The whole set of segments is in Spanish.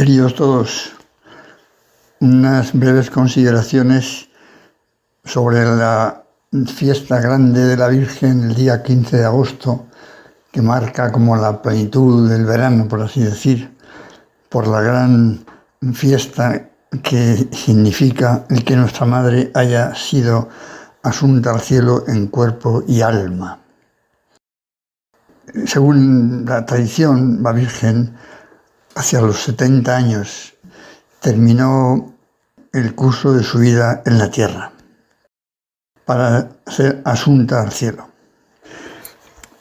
Queridos todos, unas breves consideraciones sobre la fiesta grande de la Virgen el día 15 de agosto, que marca como la plenitud del verano, por así decir, por la gran fiesta que significa el que nuestra Madre haya sido asunta al cielo en cuerpo y alma. Según la tradición, la Virgen, hacia los 70 años, terminó el curso de su vida en la tierra para ser asunta al cielo.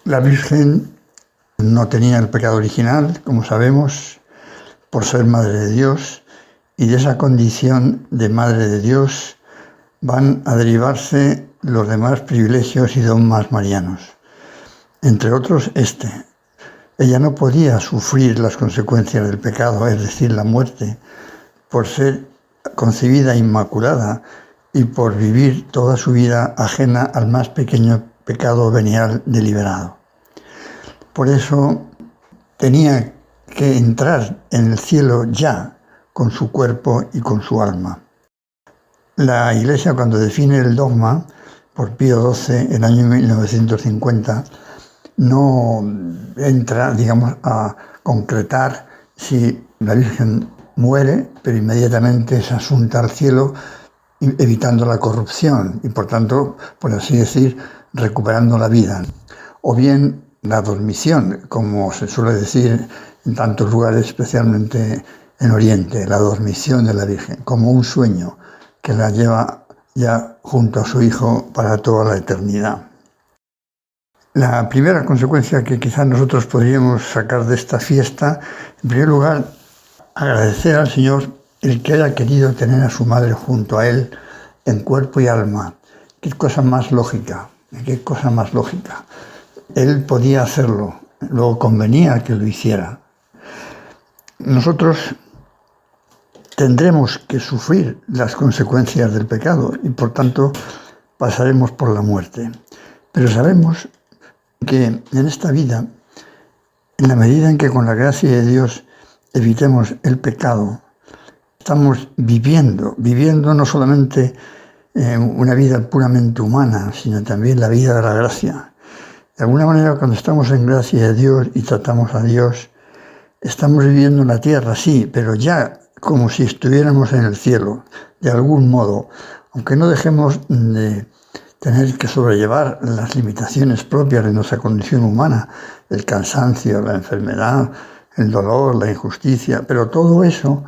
La Virgen no tenía el pecado original, como sabemos, por ser Madre de Dios, y de esa condición de Madre de Dios van a derivarse los demás privilegios y dogmas marianos. Entre otros, ella no podía sufrir las consecuencias del pecado, es decir, la muerte, por ser concebida inmaculada y por vivir toda su vida ajena al más pequeño pecado venial deliberado. Por eso tenía que entrar en el cielo ya con su cuerpo y con su alma. La Iglesia, cuando define el dogma, por Pío XII, en el año 1950, no entra, a concretar si la Virgen muere, pero inmediatamente es asunta al cielo, evitando la corrupción y, por tanto, por así decir, recuperando la vida. O bien la dormición, como se suele decir en tantos lugares, especialmente en Oriente, la dormición de la Virgen, como un sueño que la lleva ya junto a su Hijo para toda la eternidad. La primera consecuencia que quizás nosotros podríamos sacar de esta fiesta, en primer lugar, agradecer al Señor el que haya querido tener a su madre junto a Él en cuerpo y alma. Qué cosa más lógica, qué cosa más lógica. Él podía hacerlo, luego convenía que lo hiciera. Nosotros tendremos que sufrir las consecuencias del pecado y por tanto pasaremos por la muerte. Pero sabemos que en esta vida, en la medida en que con la gracia de Dios evitemos el pecado, estamos viviendo no solamente una vida puramente humana, sino también la vida de la gracia. De alguna manera, cuando estamos en gracia de Dios y tratamos a Dios, estamos viviendo en la tierra, sí, pero ya como si estuviéramos en el cielo, de algún modo, aunque no dejemos de tener que sobrellevar las limitaciones propias de nuestra condición humana, el cansancio, la enfermedad, el dolor, la injusticia, pero todo eso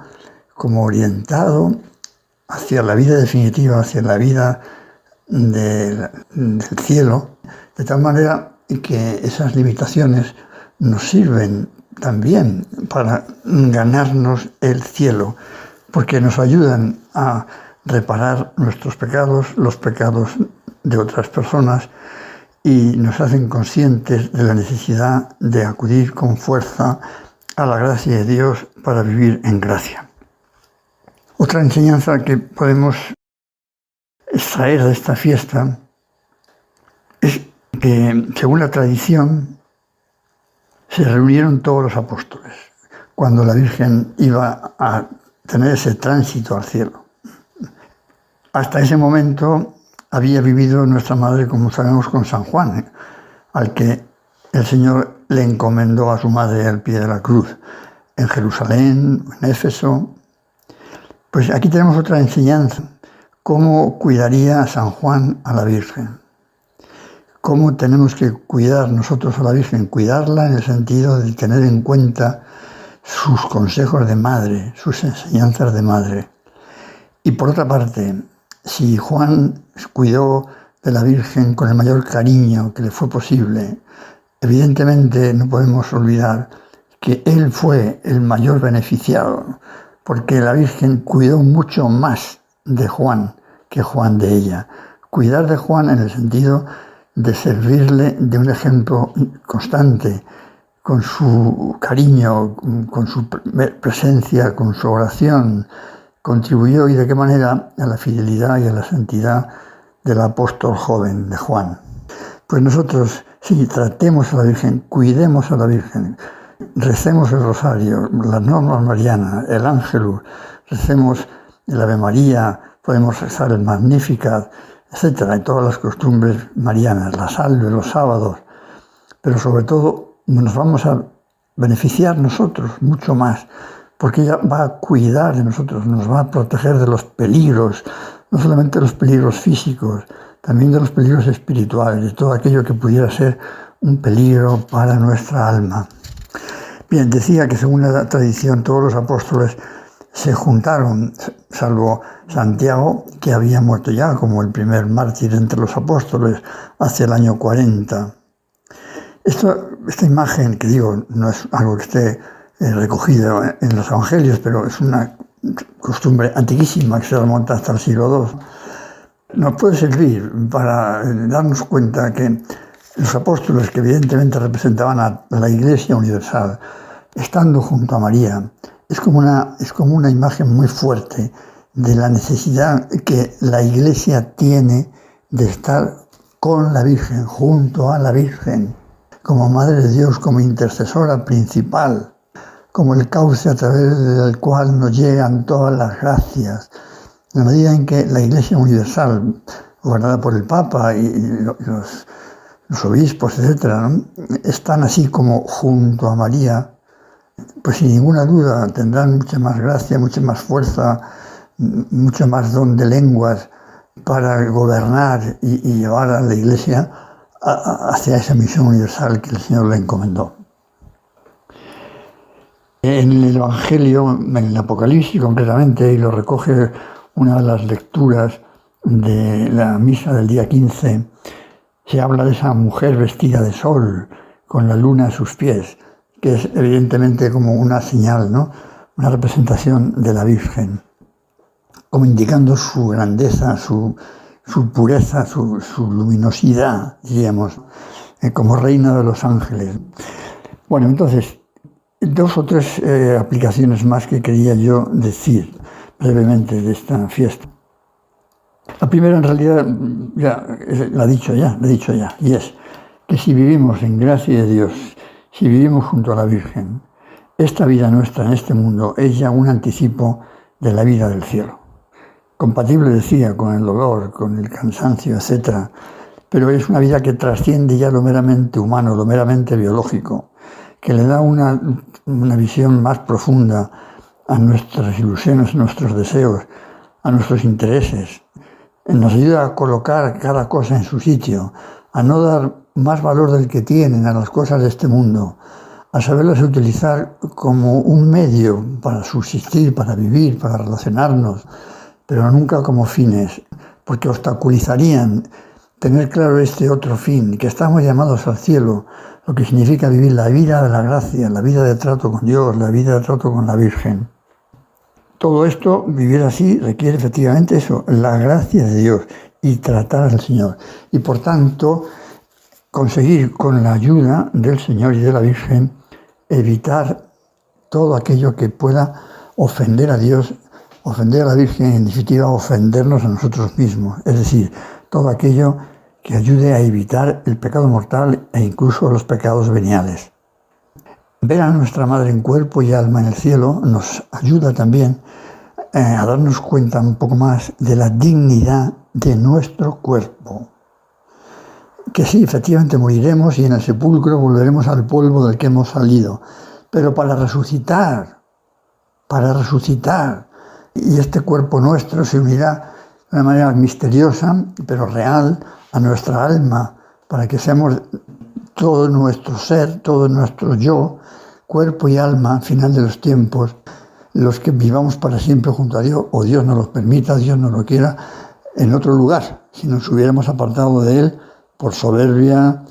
como orientado hacia la vida definitiva, hacia la vida del cielo, de tal manera que esas limitaciones nos sirven también para ganarnos el cielo, porque nos ayudan a reparar nuestros pecados, los pecados de otras personas, y nos hacen conscientes de la necesidad de acudir con fuerza a la gracia de Dios para vivir en gracia. Otra enseñanza que podemos extraer de esta fiesta es que, según la tradición, se reunieron todos los apóstoles cuando la Virgen iba a tener ese tránsito al cielo. Hasta ese momento había vivido nuestra Madre, como sabemos, con San Juan, al que el Señor le encomendó a su madre al pie de la cruz, en Jerusalén, en Éfeso. Pues aquí tenemos otra enseñanza, cómo cuidaría San Juan a la Virgen. Cómo tenemos que cuidar nosotros a la Virgen, cuidarla en el sentido de tener en cuenta sus consejos de madre, sus enseñanzas de madre. Y por otra parte, si Juan cuidó de la Virgen con el mayor cariño que le fue posible, evidentemente no podemos olvidar que él fue el mayor beneficiado, porque la Virgen cuidó mucho más de Juan que Juan de ella. Cuidar de Juan en el sentido de servirle de un ejemplo constante, con su cariño, con su presencia, con su oración, contribuyó y de qué manera a la fidelidad y a la santidad del apóstol joven de Juan. Pues nosotros, sí, tratemos a la Virgen, cuidemos a la Virgen, recemos el rosario, las normas marianas, el ángelus, recemos el Ave María, podemos rezar el Magnificat, etcétera, y todas las costumbres marianas, la salve los sábados, pero sobre todo nos vamos a beneficiar nosotros mucho más, porque ella va a cuidar de nosotros, nos va a proteger de los peligros, no solamente de los peligros físicos, también de los peligros espirituales, de todo aquello que pudiera ser un peligro para nuestra alma. Bien, decía que según la tradición todos los apóstoles se juntaron, salvo Santiago, que había muerto ya como el primer mártir entre los apóstoles hacia el año 40. Esta imagen, que digo, no es algo que esté recogido en los evangelios, pero es una costumbre antiquísima que se remonta hasta el siglo II, nos puede servir para darnos cuenta que los apóstoles, que evidentemente representaban a la Iglesia universal, estando junto a María, es como una imagen muy fuerte de la necesidad que la Iglesia tiene de estar con la Virgen, junto a la Virgen, como Madre de Dios, como intercesora principal, como el cauce a través del cual nos llegan todas las gracias. En la medida en que la Iglesia universal, gobernada por el Papa y los obispos, etcétera, ¿no?, están así como junto a María, pues sin ninguna duda tendrán mucha más gracia, mucha más fuerza, mucho más don de lenguas para gobernar y llevar a la Iglesia hacia esa misión universal que el Señor le encomendó. En el Evangelio, en el Apocalipsis concretamente, y lo recoge una de las lecturas de la misa del día 15, se habla de esa mujer vestida de sol, con la luna a sus pies, que es evidentemente como una señal, ¿no?, una representación de la Virgen, como indicando su grandeza, su pureza, su luminosidad, diríamos, como reina de los ángeles. Bueno, entonces, dos o tres aplicaciones más que quería yo decir brevemente de esta fiesta. La primera, en realidad, ya la he dicho ya, y es que si vivimos en gracia de Dios, si vivimos junto a la Virgen, esta vida nuestra en este mundo es ya un anticipo de la vida del cielo. Compatible, decía, con el dolor, con el cansancio, etc. Pero es una vida que trasciende ya lo meramente humano, lo meramente biológico, que le da una visión más profunda a nuestras ilusiones, a nuestros deseos, a nuestros intereses. Nos ayuda a colocar cada cosa en su sitio, a no dar más valor del que tienen a las cosas de este mundo, a saberlas utilizar como un medio para subsistir, para vivir, para relacionarnos, pero nunca como fines, porque obstaculizarían tener claro este otro fin, que estamos llamados al cielo, lo que significa vivir la vida de la gracia, la vida de trato con Dios, la vida de trato con la Virgen. Todo esto, vivir así, requiere efectivamente eso, la gracia de Dios y tratar al Señor. Y por tanto, conseguir con la ayuda del Señor y de la Virgen evitar todo aquello que pueda ofender a Dios, ofender a la Virgen y en definitiva ofendernos a nosotros mismos. Es decir, todo aquello que ayude a evitar el pecado mortal e incluso los pecados veniales. Ver a nuestra Madre en cuerpo y alma en el cielo nos ayuda también a darnos cuenta un poco más de la dignidad de nuestro cuerpo. Que sí, efectivamente moriremos y en el sepulcro volveremos al polvo del que hemos salido, pero para resucitar, y este cuerpo nuestro se unirá de una manera misteriosa, pero real, a nuestra alma, para que seamos todo nuestro ser, todo nuestro yo, cuerpo y alma, al final de los tiempos, los que vivamos para siempre junto a Dios, o Dios nos lo permita, Dios nos lo quiera, en otro lugar, si nos hubiéramos apartado de Él por soberbia,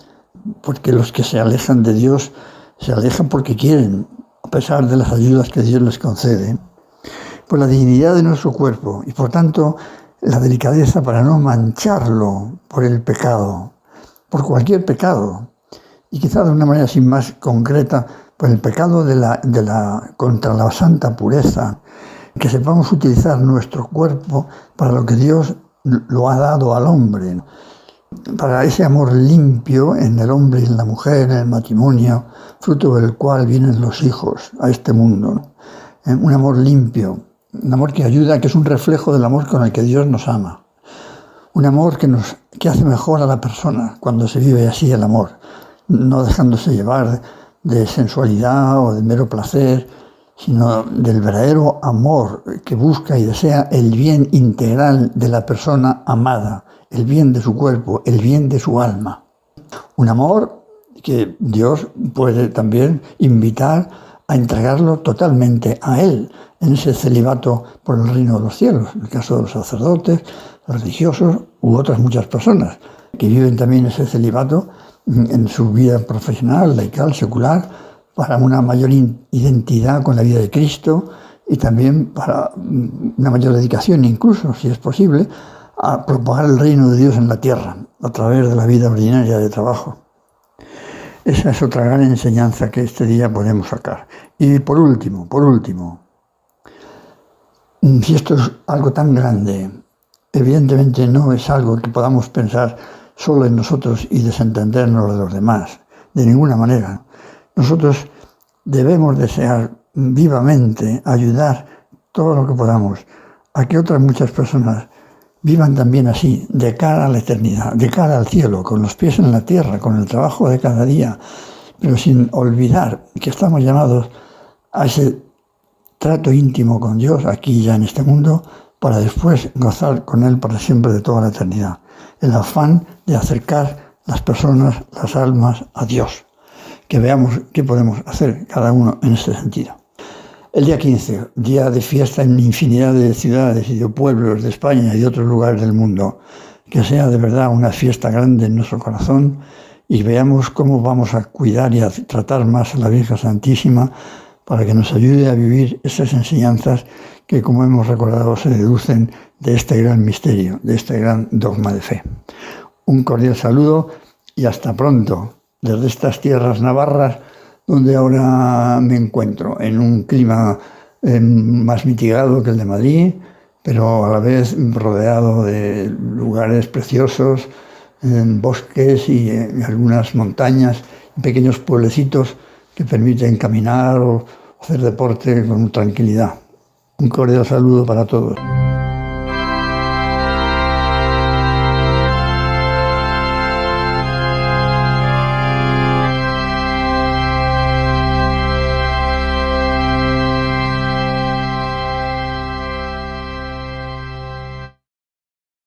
porque los que se alejan de Dios se alejan porque quieren, a pesar de las ayudas que Dios les concede. Pues la dignidad de nuestro cuerpo y por tanto la delicadeza para no mancharlo por el pecado, por cualquier pecado, y quizá de una manera así más concreta, por el pecado contra la santa pureza, que sepamos utilizar nuestro cuerpo para lo que Dios lo ha dado al hombre. para ese amor limpio en el hombre y en la mujer, en el matrimonio, fruto del cual vienen los hijos a este mundo, ¿no? Un amor limpio, un amor que ayuda, que es un reflejo del amor con el que Dios nos ama. Un amor que hace mejor a la persona cuando se vive así el amor, no dejándose llevar de sensualidad o de mero placer, sino del verdadero amor que busca y desea el bien integral de la persona amada, el bien de su cuerpo, el bien de su alma. Un amor que Dios puede también invitar a entregarlo totalmente a Él, en ese celibato por el reino de los cielos, en el caso de los sacerdotes, los religiosos u otras muchas personas que viven también ese celibato en su vida profesional, laical, secular, para una mayor identidad con la vida de Cristo y también para una mayor dedicación, incluso, si es posible, a propagar el reino de Dios en la tierra, a través de la vida ordinaria de trabajo. Esa es otra gran enseñanza que este día podemos sacar. Y por último, si esto es algo tan grande, evidentemente no es algo que podamos pensar solo en nosotros y desentendernos de los demás, de ninguna manera. Nosotros debemos desear vivamente ayudar todo lo que podamos a que otras muchas personas vivan también así, de cara a la eternidad, de cara al cielo, con los pies en la tierra, con el trabajo de cada día, pero sin olvidar que estamos llamados a ese trato íntimo con Dios aquí ya en este mundo, para después gozar con Él para siempre de toda la eternidad. El afán de acercar las personas, las almas a Dios. Que veamos qué podemos hacer cada uno en este sentido. El día 15, día de fiesta en infinidad de ciudades y de pueblos de España y de otros lugares del mundo. Que sea de verdad una fiesta grande en nuestro corazón y veamos cómo vamos a cuidar y a tratar más a la Virgen Santísima para que nos ayude a vivir esas enseñanzas que, como hemos recordado, se deducen de este gran misterio, de este gran dogma de fe. Un cordial saludo y hasta pronto desde estas tierras navarras, donde ahora me encuentro, en un clima más mitigado que el de Madrid, pero a la vez rodeado de lugares preciosos, bosques y algunas montañas, pequeños pueblecitos que permiten caminar o hacer deporte con tranquilidad. Un cordial saludo para todos.